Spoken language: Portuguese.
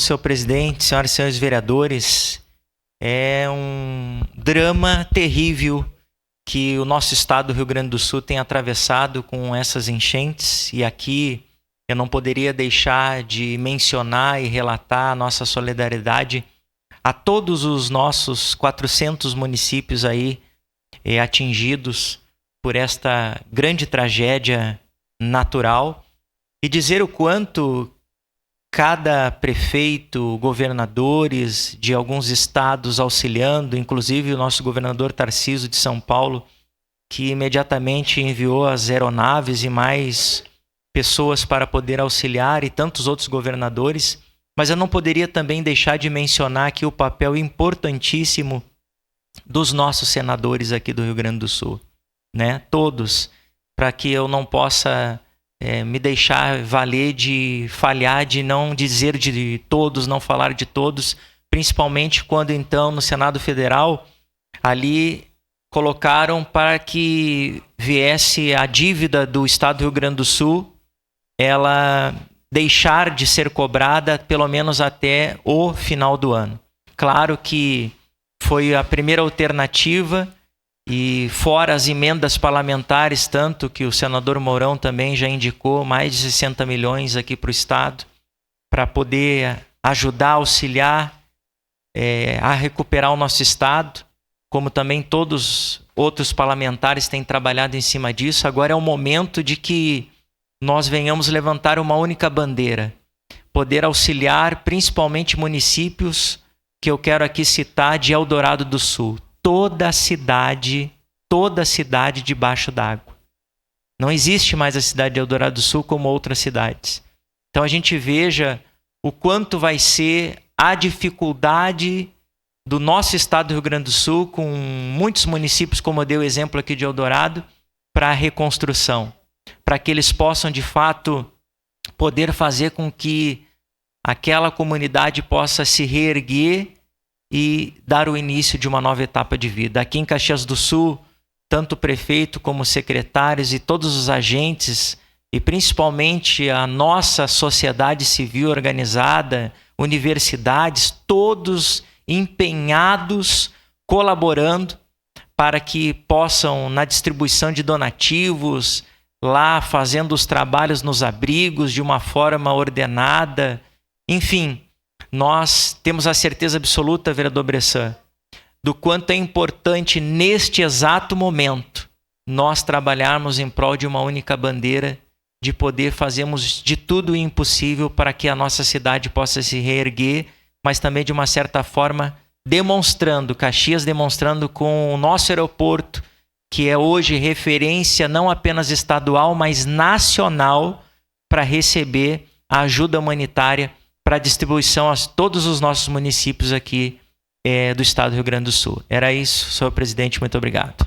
Senhor presidente, senhoras e senhores vereadores, é um drama terrível que o nosso estado do Rio Grande do Sul tem atravessado com essas enchentes, e aqui eu não poderia deixar de mencionar e relatar a nossa solidariedade a todos os nossos 400 municípios aí atingidos por esta grande tragédia natural, e dizer o quanto cada prefeito, governadores de alguns estados auxiliando, inclusive o nosso governador Tarcísio de São Paulo, que imediatamente enviou as aeronaves e mais pessoas para poder auxiliar, e tantos outros governadores. Mas eu não poderia também deixar de mencionar aqui o papel importantíssimo dos nossos senadores aqui do Rio Grande do Sul, né? Todos, para que eu não possa me deixar valer de falhar, de não dizer de todos, não falar de todos, principalmente quando então no Senado Federal ali colocaram para que viesse a dívida do Estado do Rio Grande do Sul, ela deixar de ser cobrada pelo menos até o final do ano. Claro que foi a primeira alternativa, e fora as emendas parlamentares, tanto que o senador Mourão também já indicou mais de 60 milhões aqui para o Estado, para poder ajudar, auxiliar a recuperar o nosso Estado, como também todos outros parlamentares têm trabalhado em cima disso. Agora é o momento de que nós venhamos levantar uma única bandeira, poder auxiliar principalmente municípios que eu quero aqui citar de Eldorado do Sul. Toda a cidade debaixo d'água. Não existe mais a cidade de Eldorado do Sul como outras cidades. Então a gente veja o quanto vai ser a dificuldade do nosso estado do Rio Grande do Sul, com muitos municípios, como eu dei o exemplo aqui de Eldorado, para a reconstrução, para que eles possam de fato poder fazer com que aquela comunidade possa se reerguer e dar o início de uma nova etapa de vida. Aqui em Caxias do Sul, tanto o prefeito como os secretários e todos os agentes, e principalmente a nossa sociedade civil organizada, universidades, todos empenhados, colaborando para que possam, na distribuição de donativos, lá fazendo os trabalhos nos abrigos de uma forma ordenada. Enfim, nós temos a certeza absoluta, vereador Bressan, do quanto é importante neste exato momento nós trabalharmos em prol de uma única bandeira, de poder fazermos de tudo o impossível para que a nossa cidade possa se reerguer, mas também de uma certa forma demonstrando, Caxias demonstrando com o nosso aeroporto, que é hoje referência não apenas estadual, mas nacional, para receber a ajuda humanitária para distribuição a todos os nossos municípios aqui do estado do Rio Grande do Sul. Era isso, senhor presidente, muito obrigado.